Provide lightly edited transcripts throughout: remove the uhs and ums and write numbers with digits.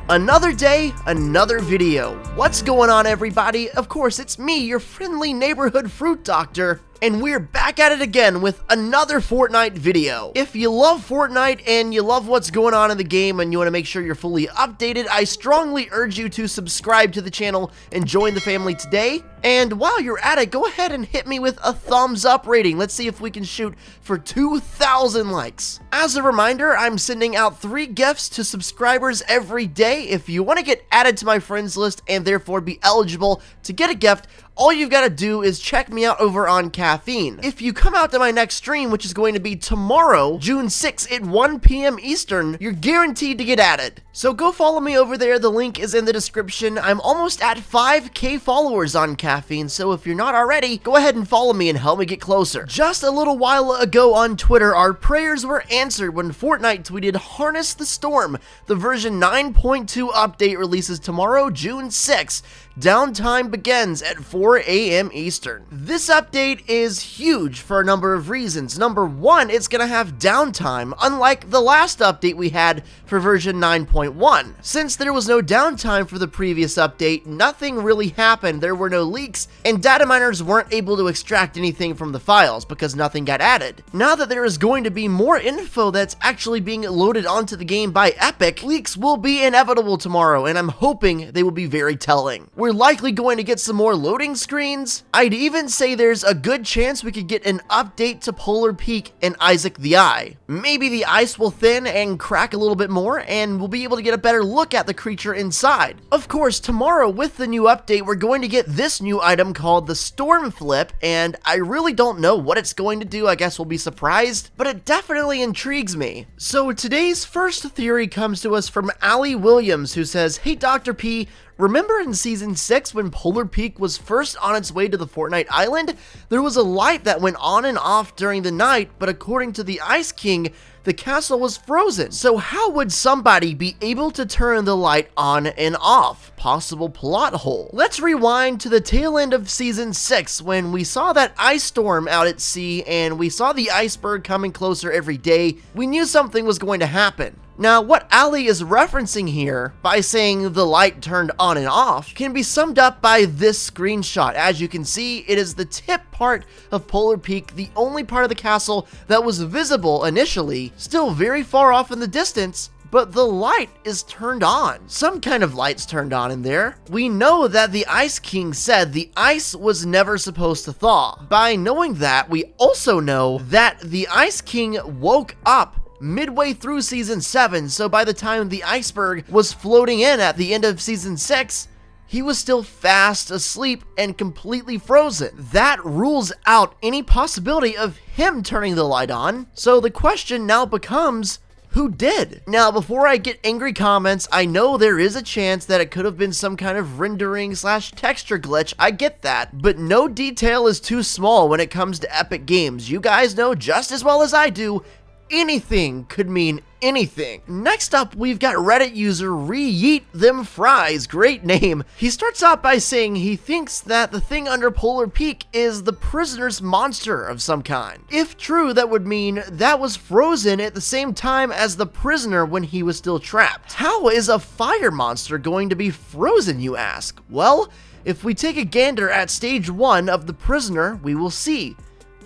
Another day, another video. What's going on, everybody? Of course, it's me, your friendly neighborhood fruit doctor, and we're back at it again with another Fortnite video. If you love Fortnite and you love what's going on in the game and you want to make sure you're fully updated, I strongly urge you to subscribe to the channel and join the family today. And while you're at it, go ahead and hit me with a thumbs up rating. Let's see if we can shoot for 2,000 likes. As a reminder, I'm sending out 3 gifts to subscribers every day. If you want to get added to my friends list and therefore be eligible to get a gift, all you've got to do is check me out over on Caffeine. If you come out to my next stream, which is going to be tomorrow, June 6th at 1 p.m. Eastern, you're guaranteed to get added. So go follow me over there. The link is in the description. I'm almost at 5K followers on Caffeine, so if you're not already, go ahead and follow me and help me get closer. Just a little while ago on Twitter, our prayers were answered when Fortnite tweeted, "Harness the Storm. The version 9.2 update releases tomorrow, June 6th. Downtime begins at 4 a.m. Eastern." This update is huge for a number of reasons. Number one, it's going to have downtime, unlike the last update we had for version 9.1. Since there was no downtime for the previous update, nothing really happened, there were no leaks, and data miners weren't able to extract anything from the files because nothing got added. Now that there is going to be more info that's actually being loaded onto the game by Epic, leaks will be inevitable tomorrow, and I'm hoping they will be very telling. We're likely going to get some more loading screens. I'd even say there's a good chance we could get an update to Polar Peak and Isaac the Eye. Maybe the ice will thin and crack a little bit more, and we'll be able to get a better look at the creature inside. Of course, tomorrow with the new update, we're going to get this new item called the Storm Flip, and I really don't know what it's going to do. I guess we'll be surprised, but it definitely intrigues me. So today's first theory comes to us from Allie Williams, who says, "Hey Dr. P, remember in Season 6 when Polar Peak was first on its way to the Fortnite island? There was a light that went on and off during the night, but according to the Ice King, the castle was frozen. So how would somebody be able to turn the light on and off? Possible plot hole." Let's rewind to the tail end of Season 6 when we saw that ice storm out at sea and we saw the iceberg coming closer every day. We knew something was going to happen. Now, what Ali is referencing here by saying the light turned on and off can be summed up by this screenshot. As you can see, it is the tip part of Polar Peak, the only part of the castle that was visible initially, still very far off in the distance, but the light is turned on. Some kind of light's turned on in there. We know that the Ice King said the ice was never supposed to thaw. By knowing that, we also know that the Ice King woke up midway through Season 7, so by the time the iceberg was floating in at the end of Season 6, he was still fast asleep and completely frozen. That rules out any possibility of him turning the light on, so the question now becomes, who did? Now, before I get angry comments, I know there is a chance that it could have been some kind of rendering / texture glitch. I get that, but no detail is too small when it comes to Epic Games. You guys know just as well as I do, anything could mean anything. Next up, we've got Reddit user Re-Yeet Them Fries. Great name. He starts out by saying he thinks that the thing under Polar Peak is the prisoner's monster of some kind. If true, that would mean that was frozen at the same time as the prisoner when he was still trapped. How is a fire monster going to be frozen, you ask? Well, if we take a gander at stage 1 of the prisoner, we will see.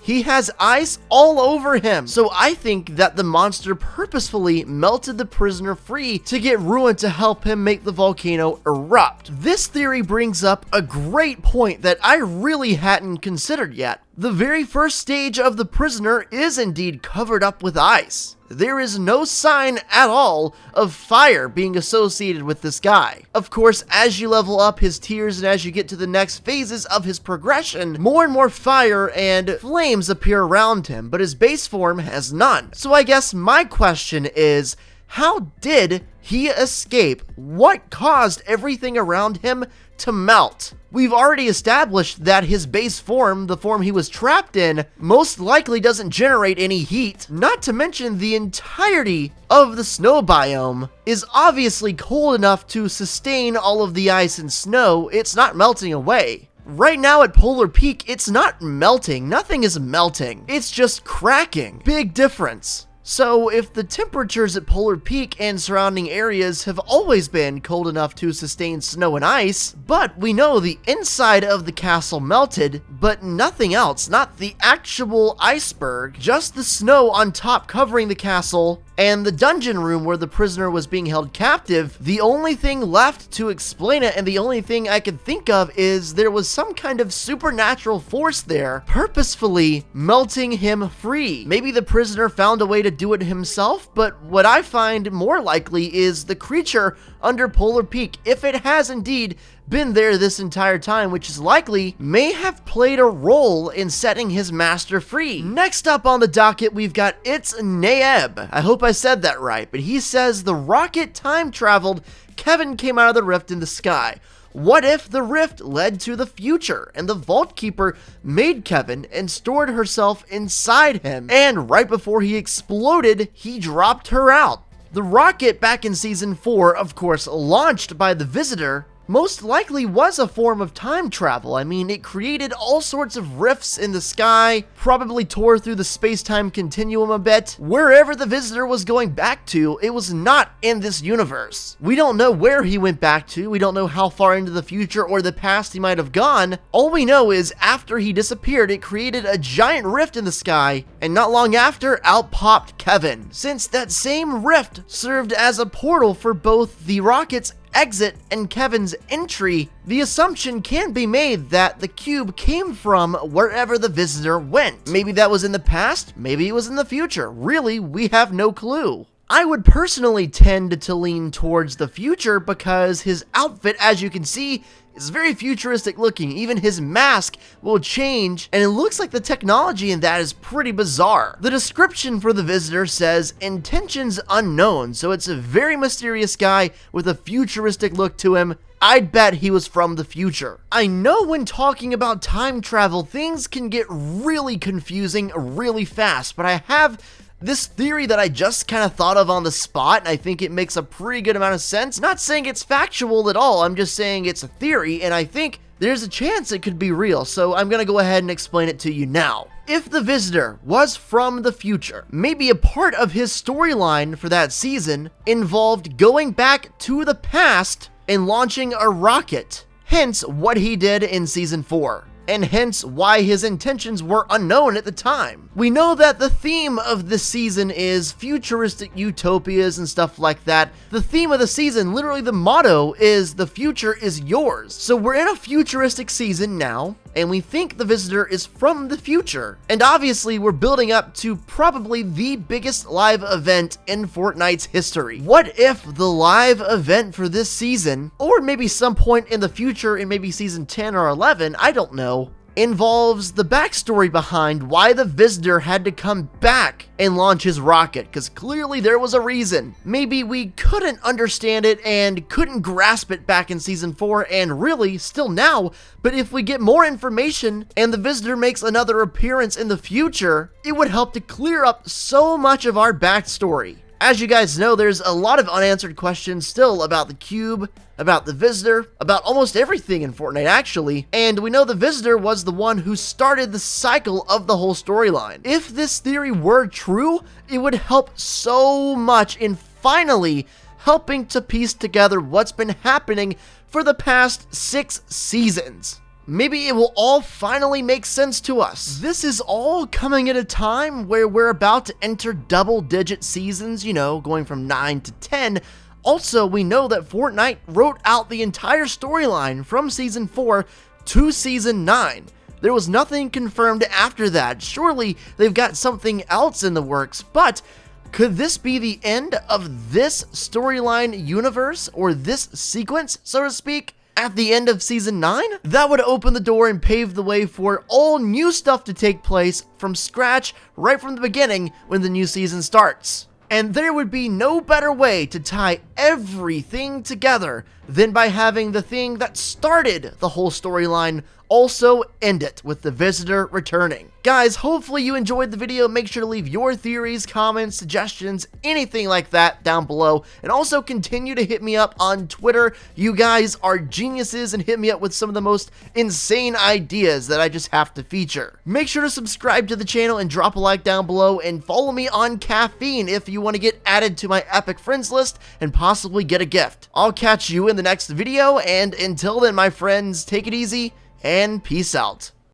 He has ice all over him, so I think that the monster purposefully melted the prisoner free to get Ruin to help him make the volcano erupt. This theory brings up a great point that I really hadn't considered yet. The very first stage of the prisoner is indeed covered up with ice. There is no sign at all of fire being associated with this guy. Of course, as you level up his tiers and as you get to the next phases of his progression, more and more fire and flames appear around him, but his base form has none. So I guess my question is, how did he escape? What caused everything around him to melt? We've already established that his base form, the form he was trapped in, most likely doesn't generate any heat. Not to mention the entirety of the snow biome is obviously cold enough to sustain all of the ice and snow. It's not melting away. right now at Polar Peak, it's not melting. Nothing is melting. It's just cracking. Big difference. So, if the temperatures at Polar Peak and surrounding areas have always been cold enough to sustain snow and ice, but we know the inside of the castle melted, but nothing else, not the actual iceberg, just the snow on top covering the castle, and the dungeon room where the prisoner was being held captive, the only thing left to explain it, and the only thing I could think of, is there was some kind of supernatural force there, purposefully melting him free. Maybe the prisoner found a way to do it himself, but what I find more likely is the creature under Polar Peak, if it has indeed been there this entire time, which is likely, may have played a role in setting his master free. Next up on the docket, we've got It's Naeb. I hope I said that right, but he says the rocket time traveled, Kevin came out of the rift in the sky. What if the rift led to the future and the Vault Keeper made Kevin and stored herself inside him, and right before he exploded, he dropped her out? The rocket back in Season 4, of course, launched by the Visitor, most likely was a form of time travel. I mean, it created all sorts of rifts in the sky, probably tore through the space-time continuum a bit. Wherever the Visitor was going back to, it was not in this universe. We don't know where he went back to, we don't know how far into the future or the past he might have gone. All we know is after he disappeared, it created a giant rift in the sky, and not long after, out popped Kevin. Since that same rift served as a portal for both the rocket's exit and Kevin's entry, the assumption can be made that the cube came from wherever the Visitor went. Maybe that was in the past, maybe it was in the future. Really, we have no clue. I would personally tend to lean towards the future because his outfit, as you can see, is very futuristic looking. Even his mask will change, and it looks like the technology in that is pretty bizarre. The description for the Visitor says, intentions unknown, so it's a very mysterious guy with a futuristic look to him. I'd bet he was from the future. I know when talking about time travel, things can get really confusing really fast, but I have this theory that I just kind of thought of on the spot, and I think it makes a pretty good amount of sense. Not saying it's factual at all, I'm just saying it's a theory, and I think there's a chance it could be real, so I'm gonna go ahead and explain it to you now. If the Visitor was from the future, maybe a part of his storyline for that season involved going back to the past and launching a rocket, hence what he did in Season 4. And hence why his intentions were unknown at the time. We know that the theme of this season is futuristic utopias and stuff like that. The theme of the season, literally the motto, is the future is yours. So we're in a futuristic season now, and we think the Visitor is from the future. And obviously we're building up to probably the biggest live event in Fortnite's history. What if the live event for this season, or maybe some point in the future in maybe Season 10 or 11, I don't know, involves the backstory behind why the Visitor had to come back and launch his rocket, because clearly there was a reason. Maybe we couldn't understand it and couldn't grasp it back in Season 4, and really, still now, but if we get more information and the Visitor makes another appearance in the future, it would help to clear up so much of our backstory. As you guys know, there's a lot of unanswered questions still about the cube, about the Visitor, about almost everything in Fortnite actually, and we know the Visitor was the one who started the cycle of the whole storyline. If this theory were true, it would help so much in finally helping to piece together what's been happening for the past 6 seasons. Maybe it will all finally make sense to us. This is all coming at a time where we're about to enter double-digit seasons, you know, going from 9 to 10. Also, we know that Fortnite wrote out the entire storyline from Season 4 to Season 9. There was nothing confirmed after that. Surely they've got something else in the works, but could this be the end of this storyline universe, or this sequence, so to speak? At the end of Season 9? That would open the door and pave the way for all new stuff to take place from scratch right from the beginning when the new season starts. And there would be no better way to tie everything together than by having the thing that started the whole storyline also end it with the visitor returning. Guys, hopefully you enjoyed the video. Make sure to leave your theories, comments, suggestions, anything like that down below. And also continue to hit me up on Twitter. You guys are geniuses and hit me up with some of the most insane ideas that I just have to feature. Make sure to subscribe to the channel and drop a like down below, and follow me on Caffeine if you want to get added to my epic friends list and possibly get a gift. I'll catch you in the next video, and until then, my friends, take it easy and peace out.